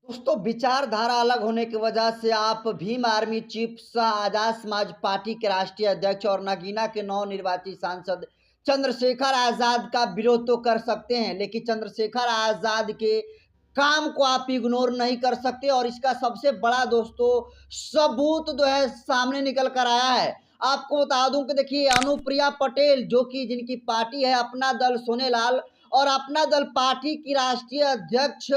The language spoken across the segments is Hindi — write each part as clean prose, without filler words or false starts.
दोस्तों विचारधारा अलग होने की वजह से आप भीम आर्मी चीफ सह आजाद समाज पार्टी के राष्ट्रीय अध्यक्ष और नगीना के नवनिर्वाचित सांसद चंद्रशेखर आजाद का विरोध तो कर सकते हैं, लेकिन चंद्रशेखर आजाद के काम को आप इग्नोर नहीं कर सकते। और इसका सबसे बड़ा दोस्तों सबूत जो है सामने निकल कर आया है। आपको बता दूं कि देखिए अनुप्रिया पटेल जो कि जिनकी पार्टी है अपना दल सोनेलाल, और अपना दल पार्टी की राष्ट्रीय अध्यक्ष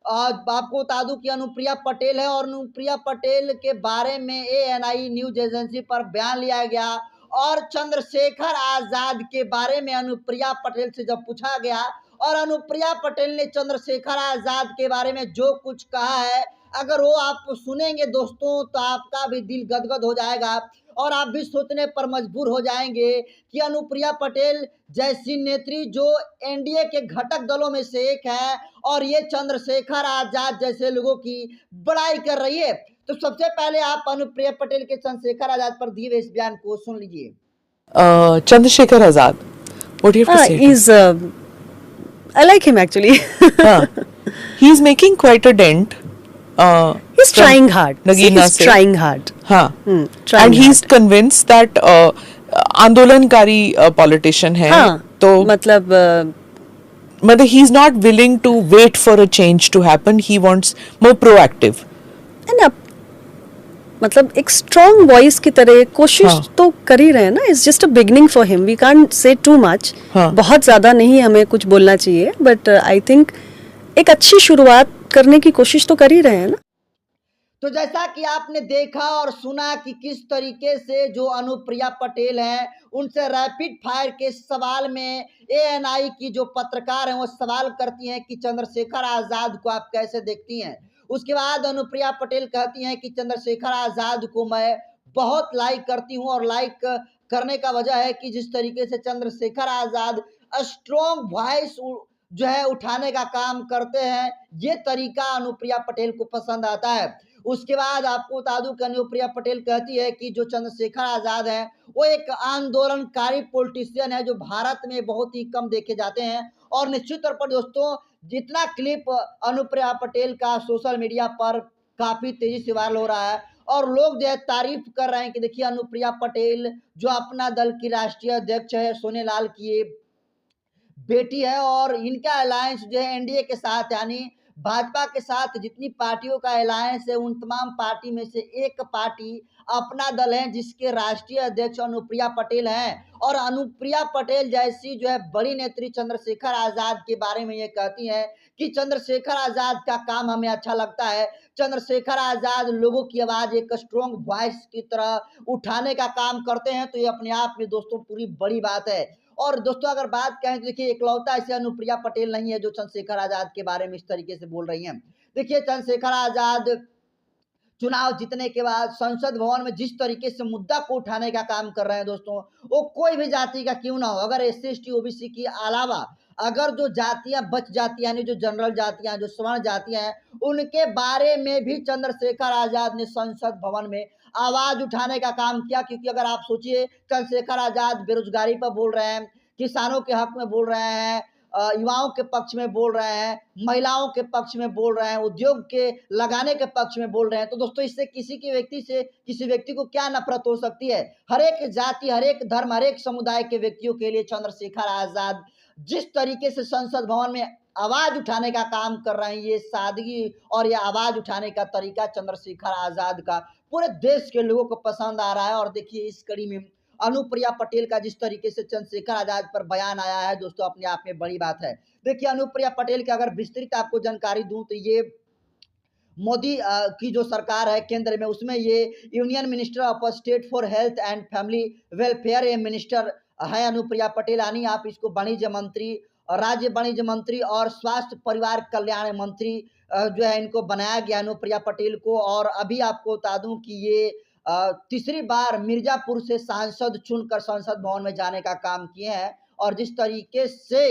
आपको बता दूं कि अनुप्रिया पटेल है, और अनुप्रिया पटेल के बारे में एएनआई न्यूज एजेंसी पर बयान लिया गया। और चंद्रशेखर आजाद के बारे में अनुप्रिया पटेल से जब पूछा गया, और अनुप्रिया पटेल ने चंद्रशेखर आजाद के बारे में जो कुछ कहा है, अगर वो आप सुनेंगे दोस्तों तो आपका भी दिल गदगद हो जाएगा और आप भी सोचने पर मजबूर हो जाएंगे कि अनुप्रिया पटेल जैसी नेत्री जो एनडीए के घटक दलों में से एक है, और ये चंद्रशेखर आजाद जैसे लोगों की बड़ाई कर रही है। तो सबसे पहले आप अनुप्रिया पटेल के चंद्रशेखर आजाद पर दिए हुए इस बयान को सुन लीजिए। Chandrasekhar Azad. What do you have to say? I like him actually. He's making quite a dent. He's trying hard. Nagina He's se. trying hard. हाँ. Trying And he's hard. convinced that आंदोलनकारी politician है. हाँ. तो मतलब he's not willing to wait for a change to happen. He wants more proactive. मतलब एक स्ट्रॉन्ग वॉइस की तरह कोशिश हाँ. तो कर ही रहे हैं ना. It's just a beginning for him. We can't say too much. बहुत ज्यादा नहीं हमें कुछ बोलना चाहिए, बट आई थिंक एक अच्छी शुरुआत करने की कोशिश तो कर ही रहे हैं ना. तो जैसा कि आपने देखा और सुना कि किस तरीके से जो अनुप्रिया पटेल हैं उनसे रैपिड फायर के सवाल में एएनआई की जो पत्रकार हैं वो सवाल करती हैं कि चंद्रशेखर आजाद को आप कैसे देखती हैं। उसके बाद अनुप्रिया पटेल कहती हैं कि चंद्रशेखर आजाद को मैं बहुत लाइक करती हूं, और लाइक करने का वजह है कि जिस तरीके से चंद्रशेखर आजाद स्ट्रॉन्ग वॉइस जो है उठाने का काम करते हैं, ये तरीका अनुप्रिया पटेल को पसंद आता है। उसके बाद आपको बता दूं कि अनुप्रिया पटेल कहती है कि जो चंद्रशेखर आजाद है वो एक आंदोलनकारी पॉलिटिशियन है जो भारत में बहुत ही कम देखे जाते हैं। और निश्चित तौर पर दोस्तों जितना क्लिप अनुप्रिया पटेल का सोशल मीडिया पर काफी तेजी से वायरल हो रहा है, और लोग जो है तारीफ कर रहे हैं कि देखिए अनुप्रिया पटेल जो अपना दल की राष्ट्रीय अध्यक्ष है सोनेलाल की बेटी है, और इनका अलायंस जो है एनडीए के साथ यानी भाजपा के साथ जितनी पार्टियों का अलायंस है उन तमाम पार्टी में से एक पार्टी अपना दल है जिसके राष्ट्रीय अध्यक्ष अनुप्रिया पटेल हैं। और अनुप्रिया पटेल जैसी जो है बड़ी नेत्री चंद्रशेखर आजाद के बारे में ये कहती है कि चंद्रशेखर आजाद का काम हमें अच्छा लगता है। चंद्रशेखर आजाद लोगों की आवाज एक स्ट्रॉन्ग वॉइस की तरह उठाने का काम करते हैं। तो ये अपने आप में दोस्तों पूरी बड़ी बात है। और दोस्तों अगर बात कहें तो देखिए इकलौता ऐसे अनुप्रिया पटेल नहीं है जो चंद्रशेखर आजाद के बारे में इस तरीके से बोल रही हैं। देखिए चंद्रशेखर आजाद चुनाव जीतने के बाद संसद भवन में जिस तरीके से मुद्दा को उठाने का काम कर रहे हैं दोस्तों, वो कोई भी जाति का क्यों ना हो, अगर एससी एसटी ओबीसी के अलावा अगर जो जातियां बच जाती यानी जो जनरल जातियां जो स्वर्ण जातियां हैं उनके बारे में भी चंद्रशेखर आजाद ने संसद भवन में आवाज उठाने का काम किया। क्योंकि अगर आप सोचिए चंद्रशेखर आजाद बेरोजगारी पर बोल रहे हैं, किसानों के हक में बोल रहे हैं, युवाओं के पक्ष में बोल रहे हैं, महिलाओं के पक्ष में बोल रहे हैं, उद्योग के लगाने के पक्ष में बोल रहे हैं। तो दोस्तों इससे किसी व्यक्ति को क्या नफरत हो सकती है। हर एक जाति, हर एक धर्म, हर एक समुदाय के व्यक्तियों के लिए चंद्रशेखर आजाद जिस तरीके से संसद भवन में आवाज उठाने का काम कर रहे हैं, ये सादगी और ये आवाज उठाने का तरीका चंद्रशेखर आजाद का पूरे देश के लोगों को पसंद आ रहा है। और देखिए इस कड़ी में अनुप्रिया पटेल का जिस तरीके से चंद्रशेखर आजाद पर बयान आया है दोस्तों अपने आप में बड़ी बात है। देखिए अनुप्रिया पटेल की अगर विस्तृत आपको जानकारी दूं तो ये मोदी की जो सरकार है केंद्र में उसमें ये union minister of state for health and family welfare ये मिनिस्टर है अनुप्रिया पटेल, यानी आप इसको वाणिज्य मंत्री और राज्य वाणिज्य मंत्री और स्वास्थ्य परिवार कल्याण मंत्री जो है इनको बनाया गया अनुप्रिया पटेल को। और अभी आपको बता दूं कि ये तीसरी बार मिर्जापुर से सांसद चुनकर संसद भवन में जाने का काम किए हैं। और जिस तरीके से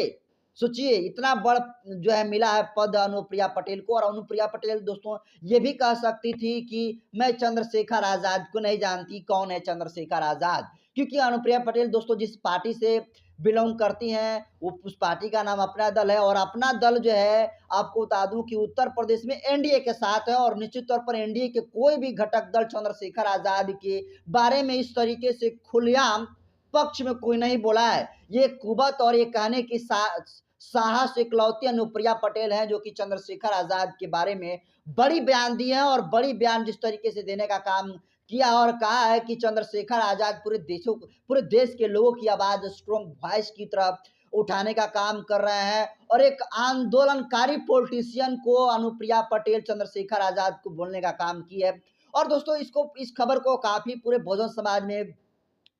सोचिए इतना बड़ जो है मिला है पद अनुप्रिया पटेल को। और अनुप्रिया पटेल दोस्तों ये भी कह सकती थी कि मैं चंद्रशेखर आजाद को नहीं जानती, कौन है चंद्रशेखर आजाद, क्योंकि अनुप्रिया पटेल दोस्तों जिस पार्टी से बिलोंग करती हैं, वो उस पार्टी का नाम अपना दल है और अपना दल जो है आपको बता दूं कि उत्तर प्रदेश में एनडीए के साथ है और निश्चित तौर पर एनडीए के कोई भी घटक दल चंद्रशेखर आजाद के बारे में इस तरीके से खुलेआम पक्ष में कोई नहीं बोला है। ये कुबत और ये कहने की साहस इकलौती अनुप्रिया पटेल हैं जो कि चंद्रशेखर आजाद के बारे में बड़ी बयान दी है और बड़ी बयान जिस तरीके से देने का काम किया और कहा है कि चंद्रशेखर आजाद पूरे देश के लोगों की आवाज स्ट्रॉन्ग वॉइस की तरफ उठाने का काम कर रहे हैं और एक आंदोलनकारी पॉलिटिशियन को अनुप्रिया पटेल चंद्रशेखर आजाद को बोलने का काम किया है। और दोस्तों इस खबर को काफी पूरे बहुजन समाज में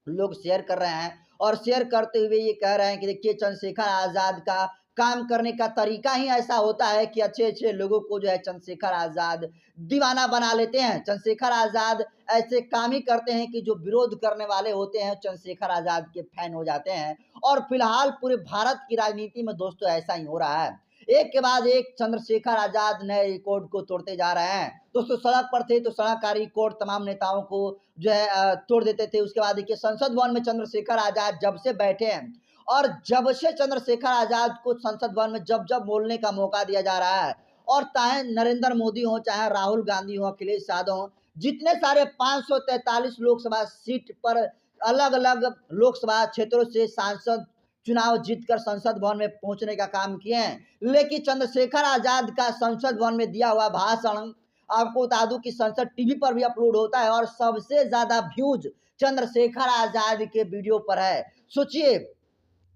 लोग शेयर कर रहे हैं और शेयर करते हुए ये कह रहे हैं कि देखिए चंद्रशेखर आजाद का काम करने का तरीका ही ऐसा होता है कि अच्छे अच्छे लोगों को जो है चंद्रशेखर आजाद दीवाना बना लेते हैं। चंद्रशेखर आजाद ऐसे काम ही करते हैं कि जो विरोध करने वाले होते हैं चंद्रशेखर आजाद के फैन हो जाते हैं और फिलहाल पूरे भारत की राजनीति में दोस्तों ऐसा ही हो रहा है। एक के बाद एक चंद्रशेखर आजाद नए रिकॉर्ड को तोड़ते जा रहे हैं। दोस्तों सड़क पर थे तो सड़क का रिकॉर्ड तमाम नेताओं को जो है तोड़ देते थे। उसके बाद देखिए संसद भवन में चंद्रशेखर आजाद जब से बैठे हैं और जब से चंद्रशेखर आजाद को संसद भवन में जब जब बोलने का मौका दिया जा रहा है और चाहे नरेंद्र मोदी हो चाहे राहुल गांधी हो अखिलेश यादव हो, जितने सारे 543 लोकसभा सीट पर अलग अलग लोकसभा क्षेत्रों से सांसद चुनाव जीतकर संसद भवन में पहुंचने का काम किए हैं, लेकिन चंद्रशेखर आजाद का संसद भवन में दिया हुआ भाषण आपको बता दूं कि संसद टीवी पर भी अपलोड होता है और सबसे ज्यादा व्यूज चंद्रशेखर आजाद के वीडियो पर है। सोचिए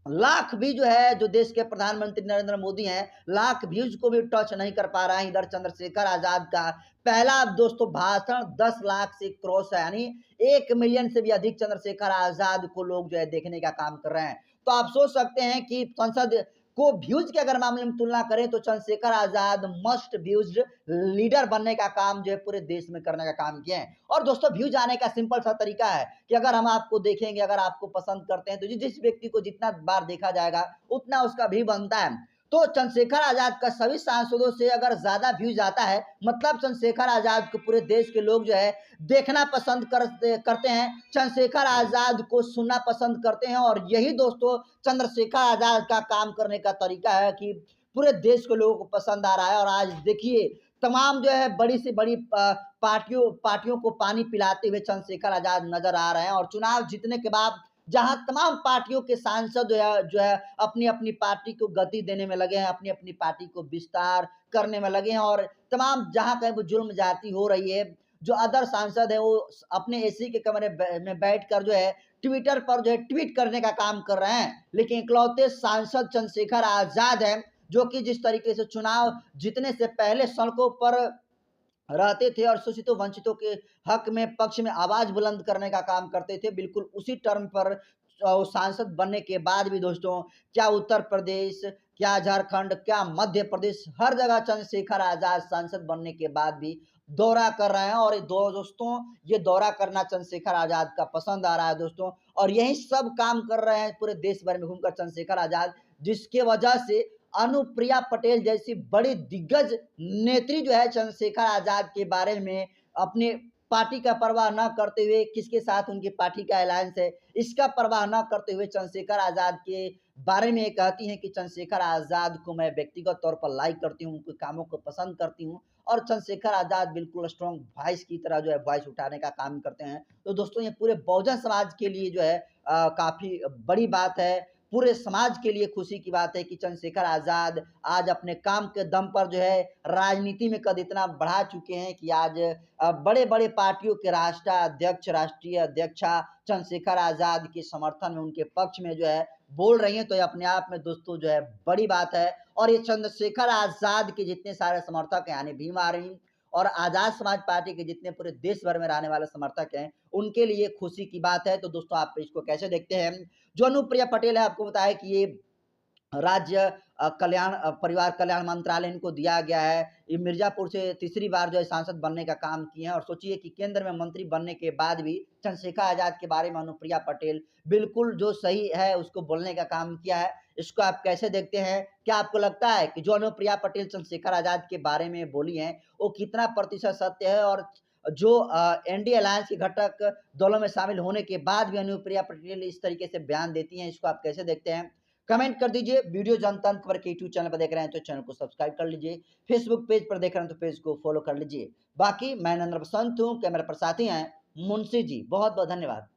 लाख भी जो है जो देश के प्रधानमंत्री नरेंद्र मोदी हैं लाख व्यूज को भी टच नहीं कर पा रहे हैं। इधर चंद्रशेखर आजाद का पहला दोस्तों भाषण 10 लाख से क्रॉस है, यानी 1 मिलियन से भी अधिक चंद्रशेखर आजाद को लोग जो है देखने का काम कर रहे हैं। तो आप सोच सकते हैं कि संसद को व्यूज के अगर मामले में तुलना करें तो Chandrashekhar Azad must views leader बनने का काम जो है पूरे देश में करने का काम किए हैं। और दोस्तों व्यूज आने का सिंपल सा तरीका है कि अगर हम आपको देखेंगे, अगर आपको पसंद करते हैं तो जिस व्यक्ति को जितना बार देखा जाएगा उतना उसका व्यू बनता है। तो चंद्रशेखर आजाद का सभी सांसदों से अगर ज्यादा व्यूज आता है मतलब चंद्रशेखर आजाद को पूरे देश के लोग जो है देखना पसंद करते हैं, चंद्रशेखर आजाद को सुनना पसंद करते हैं। और यही दोस्तों चंद्रशेखर आजाद का काम करने का तरीका है कि पूरे देश के लोगों को पसंद आ रहा है। और आज देखिए तमाम जो है बड़ी से बड़ी पार्टियों को पानी पिलाते हुए चंद्रशेखर आजाद नजर आ रहे हैं। और चुनाव जीतने के बाद जहां तमाम पार्टियों के सांसद जो है अपनी अपनी पार्टी को गति देने में लगे हैं, अपनी अपनी पार्टी को विस्तार करने में लगे हैं और तमाम जहां कहीं वो जुल्म जाती हो रही है, जो अदर सांसद है वो अपने एसी के कमरे में बैठकर जो है ट्विटर पर जो है ट्वीट करने का काम कर रहे हैं। लेकिन इकलौते सांसद चंद्रशेखर आजाद हैं जो कि जिस तरीके से चुनाव जीतने से पहले सड़कों पर रहते थे और शोषितों वंचितों के हक में पक्ष में आवाज बुलंद करने का काम करते थे, बिल्कुल उसी टर्म पर सांसद बनने के बाद भी दोस्तों क्या उत्तर प्रदेश, क्या झारखंड, क्या मध्य प्रदेश, हर जगह चंद्रशेखर आजाद सांसद बनने के बाद भी दौरा कर रहे हैं। और दोस्तों ये दौरा करना चंद्रशेखर आजाद का पसंद आ रहा है दोस्तों, और यही सब काम कर रहे हैं पूरे देश भर में घूमकर चंद्रशेखर आजाद, जिसके वजह से अनुप्रिया पटेल जैसी बड़ी दिग्गज नेत्री जो है चंद्रशेखर आजाद के बारे में अपने पार्टी का परवाह न करते हुए, किसके साथ उनकी पार्टी का अलायंस है इसका परवाह न करते हुए चंद्रशेखर आजाद के बारे में कहती हैं कि चंद्रशेखर आजाद को मैं व्यक्तिगत तौर पर लाइक करती हूँ, उनके कामों को पसंद करती हूँ और चंद्रशेखर आजाद बिल्कुल स्ट्रॉन्ग वॉइस की तरह जो है वॉइस उठाने का काम करते हैं। तो दोस्तों ये पूरे बहुजन समाज के लिए जो है काफी बड़ी बात है, पूरे समाज के लिए खुशी की बात है कि चंद्रशेखर आजाद आज अपने काम के दम पर जो है राजनीति में कद इतना बढ़ा चुके हैं कि आज बड़े बड़े पार्टियों के राष्ट्रीय अध्यक्षा चंद्रशेखर आजाद के समर्थन में, उनके पक्ष में जो है बोल रही हैं। तो ये अपने आप में दोस्तों जो है बड़ी बात है। और ये चंद्रशेखर आजाद के जितने सारे समर्थक हैं यानी भीम आर्मी और आजाद समाज पार्टी के जितने पूरे देश भर में रहने वाले समर्थक हैं उनके लिए खुशी की बात है। तो दोस्तों आप इसको कैसे देखते हैं? जो अनुप्रिया पटेल है आपको बताया कि ये राज्य परिवार कल्याण मंत्रालय इनको दिया गया है। ये मिर्जापुर से तीसरी बार जो है सांसद बनने का काम किए हैं और सोचिए कि केंद्र में मंत्री बनने के बाद भी चंद्रशेखर आजाद के बारे में अनुप्रिया पटेल बिल्कुल जो सही है उसको बोलने का काम किया है। इसको आप कैसे देखते हैं? क्या आपको लगता है कि जो अनुप्रिया पटेल चंद्रशेखर आजाद के बारे में बोली हैं वो कितना प्रतिशत सत्य है? और जो एनडीए अलायंस के घटक दलों में शामिल होने के बाद भी अनुप्रिया पटेल इस तरीके से बयान देती हैं, इसको आप कैसे देखते हैं? कमेंट कर दीजिए। वीडियो जनता खबर के यूट्यूब चैनल पर देख रहे हैं तो चैनल को सब्सक्राइब कर लीजिए, फेसबुक पेज पर देख रहे हैं तो पेज को फॉलो कर लीजिए। बाकी मैं नरेंद्र बसंत हूँ, कैमरा पर साथी हैं मुंशी जी। बहुत बहुत धन्यवाद।